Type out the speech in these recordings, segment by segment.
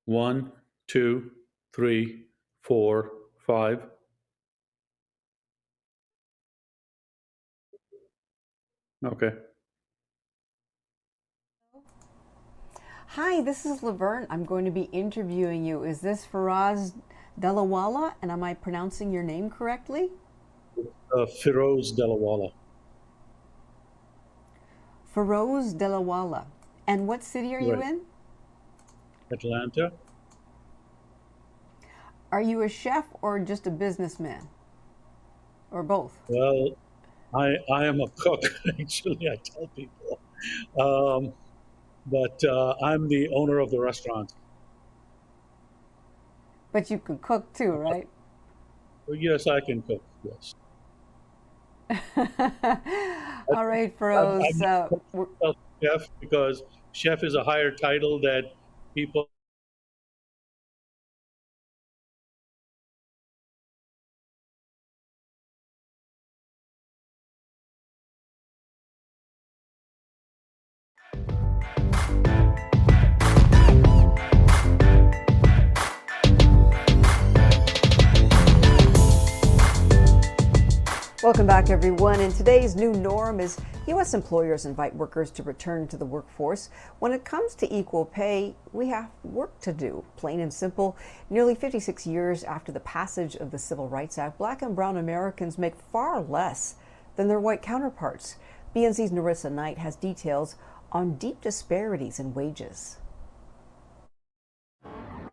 One, two, three, four, five. Okay. Hi, this is Laverne. I'm going to be interviewing you. Is this Feroz Delawalla? And am I pronouncing your name correctly? Feroz Delawalla, Feroz Delawalla. And what city are you right? in? Atlanta. Are you a chef or just a businessman? Or both? Well, I am a cook, actually, I tell people. Um, but I'm the owner of the restaurant. But you can cook too, right? Well, yes, I can cook, yes. All right, I Feroz. never call myself chef because chef is a higher title that people. Welcome back, everyone. And today's new norm is U.S. employers invite workers to return to the workforce. When it comes to equal pay, we have work to do, plain and simple. Nearly 56 years after the passage of the Civil Rights Act, Black and brown Americans make far less than their white counterparts. BNC's Narissa Knight has details on deep disparities in wages.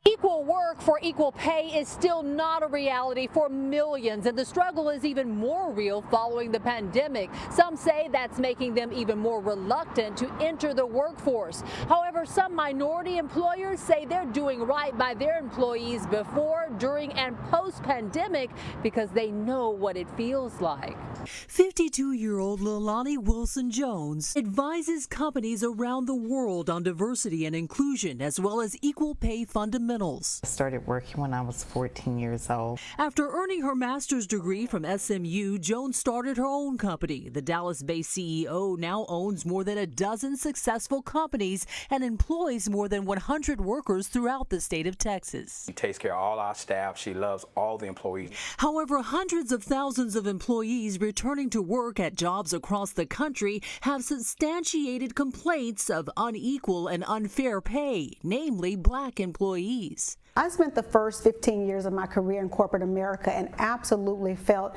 Equal work for equal pay is still not a reality for millions, and the struggle is even more real following the pandemic. Some say that's making them even more reluctant to enter the workforce. However, some minority employers say they're doing right by their employees before, during, and post-pandemic because they know what it feels like. 52-year-old Leilani Wilson-Jones advises companies around the world on diversity and inclusion, as well as equal pay fundamentals. I started working when I was 14 years old. After earning her master's degree from SMU, Jones started her own company. The Dallas-based CEO now owns more than a dozen successful companies and employs more than 100 workers throughout the state of Texas. She takes care of all our staff. She loves all the employees. However, hundreds of thousands of employees returning to work at jobs across the country have substantiated complaints of unequal and unfair pay, namely Black employees. I spent the first 15 years of my career in corporate America and absolutely felt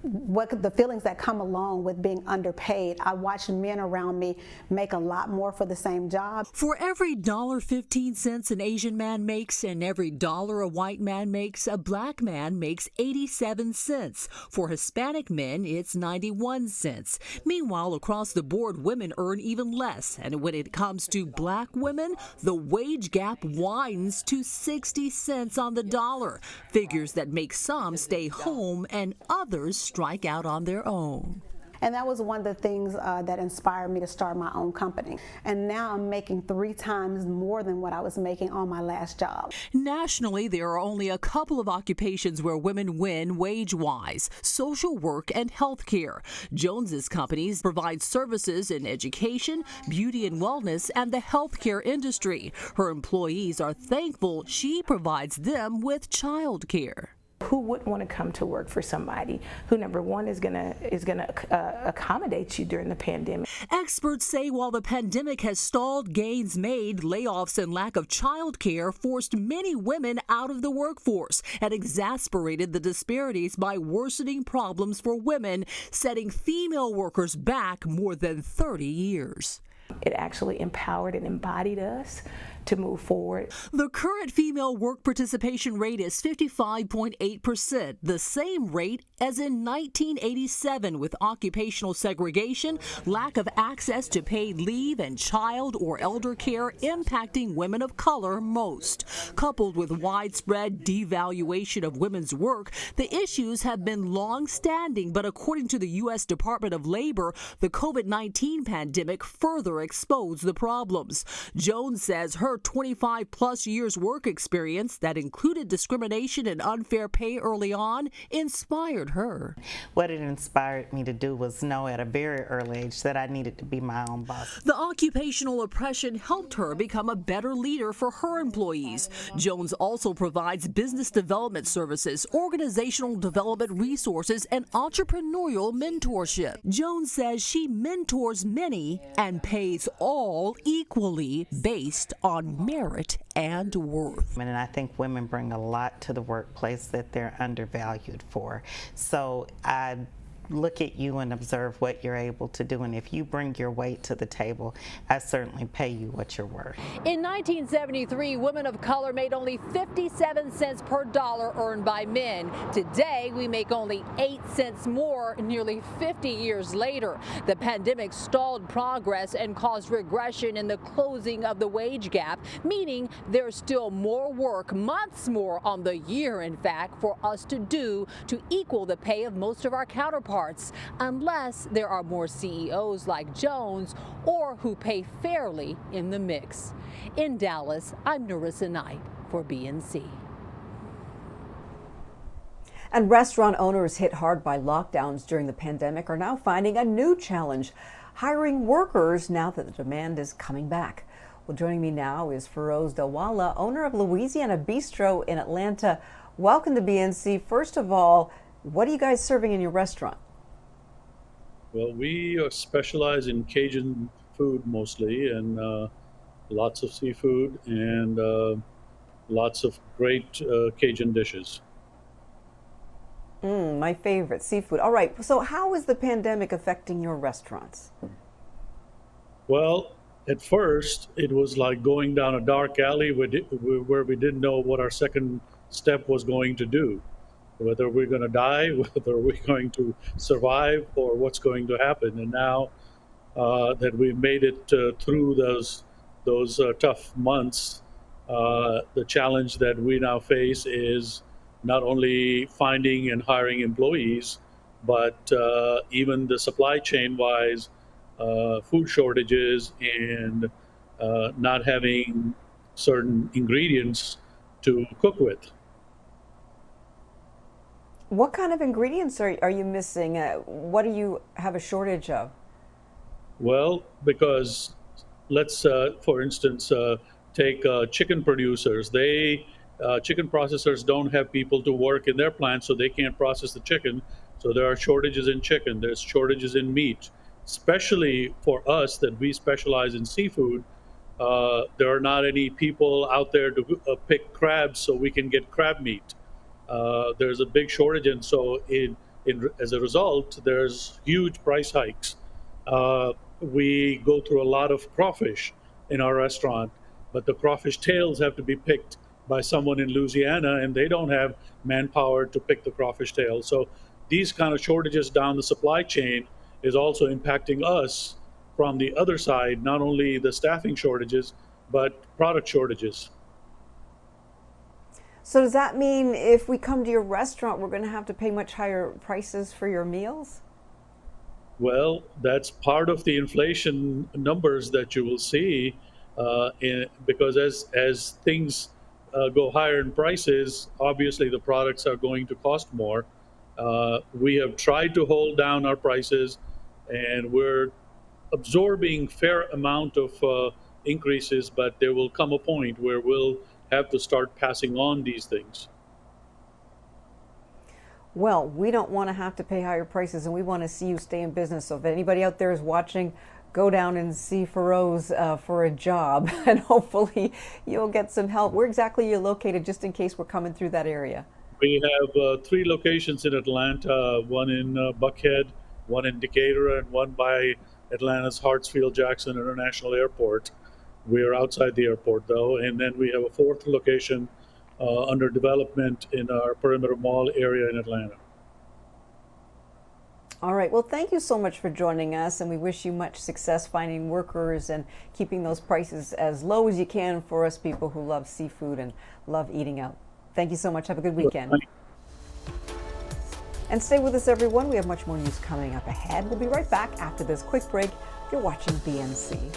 what the feelings that come along with being underpaid. I watched men around me make a lot more for the same job. For every $1.15 an Asian man makes and every dollar a white man makes, a Black man makes 87 cents. For Hispanic men, it's 91 cents. Meanwhile, across the board, women earn even less. And when it comes to Black women, the wage gap widens to 60 cents on the dollar, figures that make some stay home and others strike out on their own. And that was one of the things that inspired me to start my own company. And now I'm making 3 times more than what I was making on my last job. Nationally, there are only a couple of occupations where women win wage-wise: social work and health care. Jones's companies provide services in education, beauty and wellness, and the healthcare industry. Her employees are thankful she provides them with child care. Who wouldn't want to come to work for somebody who, number one, is gonna accommodate you during the pandemic? Experts say while the pandemic has stalled gains made, layoffs and lack of child care forced many women out of the workforce and exacerbated the disparities by worsening problems for women, setting female workers back more than 30 years. It actually empowered and embodied us to move forward. The current female work participation rate is 55.8%, the same rate as in 1987, with occupational segregation, lack of access to paid leave, and child or elder care impacting women of color most. Coupled with widespread devaluation of women's work, the issues have been long-standing, but according to the U.S. Department of Labor, the COVID-19 pandemic further exposed the problems. Jones says her Her 25-plus years work experience that included discrimination and unfair pay early on inspired her. What it inspired me to do was know at a very early age that I needed to be my own boss. The occupational oppression helped her become a better leader for her employees. Jones also provides business development services, organizational development resources, and entrepreneurial mentorship. Jones says she mentors many and pays all equally based on merit and worth. And I think women bring a lot to the workplace that they're undervalued for. So I look at you and observe what you're able to do, and if you bring your weight to the table, I certainly pay you what you're worth. In 1973, women of color made only 57 cents per dollar earned by men. Today, we make only 8 cents more nearly 50 years later. The pandemic stalled progress and caused regression in the closing of the wage gap, meaning there's still more work, months more on the year, in fact, for us to do to equal the pay of most of our counterparts, unless there are more CEOs like Jones or who pay fairly in the mix. In Dallas, I'm Narissa Knight for BNC. And restaurant owners hit hard by lockdowns during the pandemic are now finding a new challenge, hiring workers now that the demand is coming back. Well, joining me now is Feroz Delawalla, owner of Louisiana Bistreaux in Atlanta. Welcome to BNC. First of all, what are you guys serving in your restaurant? Well, we specialize in Cajun food mostly, and lots of seafood and lots of great Cajun dishes. My favorite, seafood. All right, so how is the pandemic affecting your restaurants? Well, at first, it was like going down a dark alley where we didn't know what our second step was going to do. Whether we're going to die, whether we're going to survive, or what's going to happen. And now that we've made it through those tough months, the challenge that we now face is not only finding and hiring employees, but even the supply chain wise, food shortages and not having certain ingredients to cook with. What kind of ingredients are you missing? What do you have a shortage of? Well, because let's, for instance, take chicken producers. Chicken processors don't have people to work in their plants, so they can't process the chicken. So there are shortages in chicken. There's shortages in meat, especially for us that we specialize in seafood. There are not any people out there to pick crabs so we can get crab meat. There's a big shortage, and so as a result, there's huge price hikes. We go through a lot of crawfish in our restaurant, but the crawfish tails have to be picked by someone in Louisiana, and they don't have manpower to pick the crawfish tails. So these kind of shortages down the supply chain is also impacting us from the other side, not only the staffing shortages, but product shortages. So does that mean if we come to your restaurant, we're going to have to pay much higher prices for your meals? Well, that's part of the inflation numbers that you will see, because as things go higher in prices, obviously the products are going to cost more. We have tried to hold down our prices, and we're absorbing fair amount of increases, but there will come a point where we'll have to start passing on these things. Well, we don't want to have to pay higher prices, and we want to see you stay in business. So if anybody out there is watching, go down and see Feroz for a job, and hopefully you'll get some help. Where exactly are you located, just in case we're coming through that area? We have 3 locations in Atlanta, one in Buckhead, one in Decatur, and one by Atlanta's Hartsfield-Jackson International Airport. We are outside the airport, though, and then we have a 4th location under development in our Perimeter Mall area in Atlanta. All right. Well, thank you so much for joining us, and we wish you much success finding workers and keeping those prices as low as you can for us people who love seafood and love eating out. Thank you so much. Have a good weekend. And stay with us, everyone. We have much more news coming up ahead. We'll be right back after this quick break. You're watching BNC.